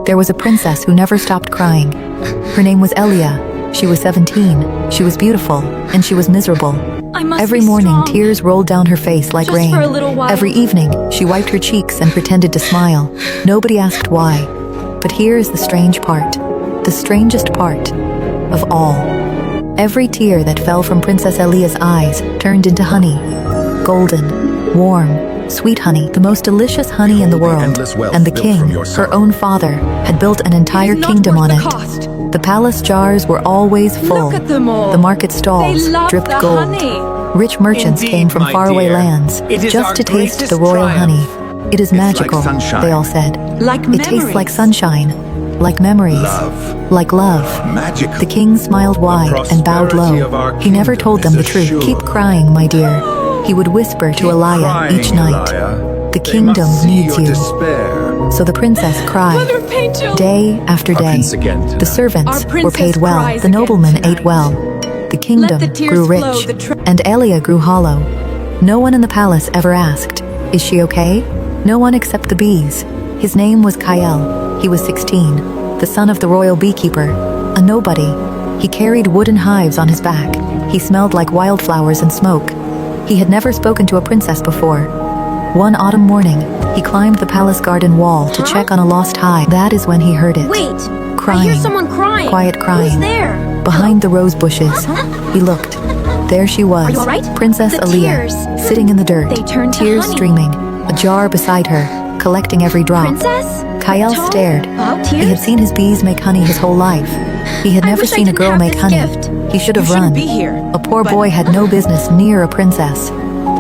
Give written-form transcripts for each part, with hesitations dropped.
There was a princess who never stopped crying. Her name was Elia. She was 17, she was beautiful, and she was miserable. Every morning, tears rolled down her face like rain. Every evening, she wiped her cheeks and pretended to smile. Nobody asked why. But here is the strange part. The strangest part of all. Every tear that fell from Princess Elia's eyes turned into honey. Golden, warm, sweet honey, the most delicious honey in the world. And the king, her own father, had built an entire kingdom on it. The palace jars were always full. The market stalls dripped gold. Rich merchants came from faraway lands just to taste the royal honey. It is magical, they all said. It tastes like sunshine, like memories, like love. The king smiled wide and bowed low. He never told them the truth. Keep crying, my dear, he would whisper to Elia each night. The kingdom needs you. So the princess cried, day after day. The servants were paid well, the noblemen ate well. The kingdom grew rich, and Elia grew hollow. No one in the palace ever asked, is she okay? No one except the bees. His name was Kael. He was 16, the son of the royal beekeeper, a nobody. He carried wooden hives on his back. He smelled like wildflowers and smoke. He had never spoken to a princess before. One autumn morning, he climbed the palace garden wall to check on a lost hive. That is when he heard it. Wait! Crying. I hear someone crying. Quiet crying. Who's there? Behind the rose bushes. He looked. There she was. Are you all right? Princess The Elia, tears. sitting in the dirt. They turned to tears honey. streaming. A jar beside her, collecting every drop. Princess? Kael Tall? stared. About He had tears? seen his bees make honey his whole life. He had I never wish I seen a didn't girl have make this honey. gift. He should have You shouldn't run. be here, A poor but- boy had no business near a princess.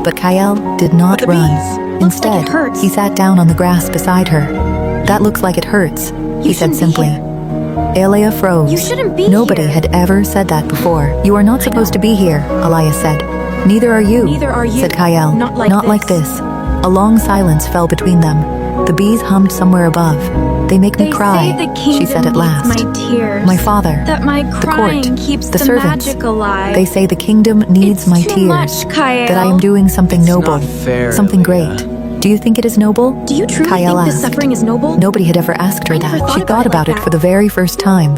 But Kael did not the run. bees. Looks like it Instead, hurts. he sat down on the grass beside her. That looks like it hurts, he said shouldn't be simply. Elia froze. You shouldn't be Nobody here. had ever said that before. You are not supposed to be here, Elia said. Neither are you, Neither are you. said Kael. Not like this. A long silence fell between them. The bees hummed somewhere above. They make me They cry, say the she kingdom said at needs last. my tears. My father, That my the crying court, keeps the the servants. magic alive. They say the kingdom needs It's my too tears. much, Kael. That I am doing something It's noble, not fair, something Elia. great. Do you think it is noble? Do you truly Kael think this asked. suffering is noble? Nobody had ever asked her I never that. thought She about thought it about like it for that. the very first time.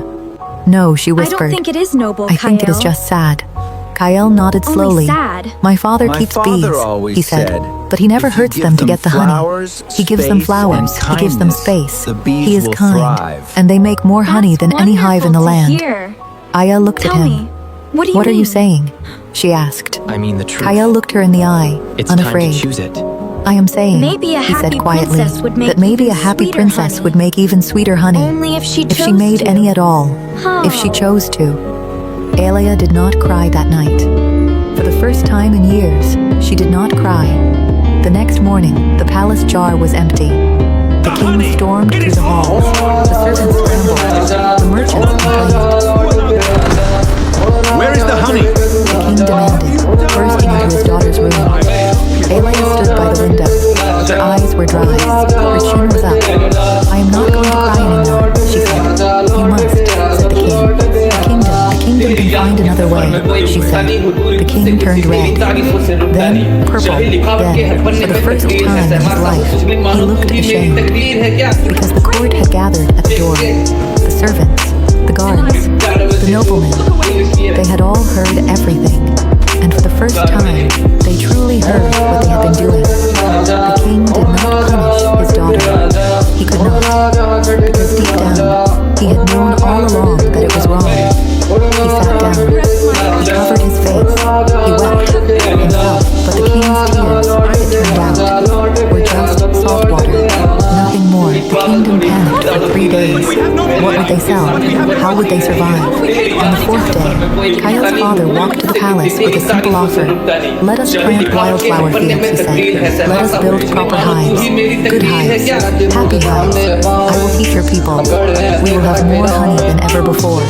No, she I whispered. don't think it is noble, I think it is Kael. just sad. Kael nodded Only slowly. sad. My father My keeps father bees, always he said, said, but he never if you hurts give them to them get the flowers, honey. He gives them space, flowers, and he gives them kindness, space. the bees He is will kind, thrive. and they make more honey That's than any hive in the wonderful land. to hear. Aya looked Tell at him. me, what do you What are you mean? saying? She asked. I mean the truth. Kael looked her in the eye, It's unafraid. time to choose it. I am saying, Maybe a he said happy quietly, princess would make that maybe a even happy sweeter princess honey. would make even sweeter honey. Only if she chose If she made to. any at all. Oh. If she chose to. Elia did not cry that night. For the first time in years, she did not cry. The next morning, the palace jar was empty. The king stormed through the halls. The servants scrambled. The merchants complained. Where is the honey? The king demanded, bursting into his daughter's room. Elia stood by the window. Her eyes were dry. Her chin was up. I am not going to cry anymore, she said. You must, said the king. The kingdom can find another way, she said. The king turned red. Then purple. Then, for the first time in his life, he looked ashamed. Because the court had gathered at the door. The servants, the guards, the noblemen. They had all heard everything. And for the first time, they truly heard what they had been doing. The king did not punish his daughter. He could not. Because deep down, he had known all along that it was wrong. He sat down. He covered his face. He wept himself. But the king's tears, it turned out, were just salt water. Nothing more. The kingdom panicked for 3 days. What would they sell? How would they survive? On the fourth day, Kael's father walked to the palace with a simple offer. Let us plant wildflower fields, he said. Let us build proper hives. Good hives. Happy hives. I will teach your people. We will have more honey than ever before.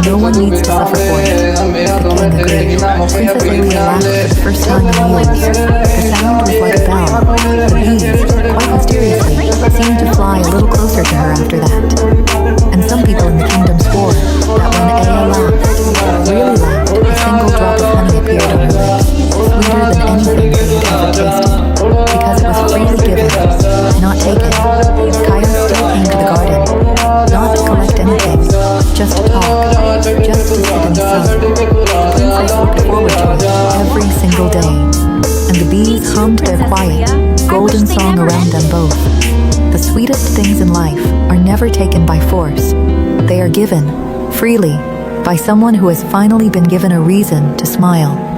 No one needs to suffer for it. The king agreed. Princess Elia laughed for the first time in years. The sound was like a bell. The bees, quite mysteriously, seemed to fly a little closer to her after that. And some people in the kingdom swore that when Aya laughed, really laughed, a single drop of honey appeared on her lips, sweeter than anything they had ever tasted. Because it was freely given, not taken. Kaya still came to the garden. just to talk, just to sit in the sun. The princess looked forward to it every single day, and the bees hummed their quiet, golden song around them both. The sweetest things in life are never taken by force. They are given, freely, by someone who has finally been given a reason to smile.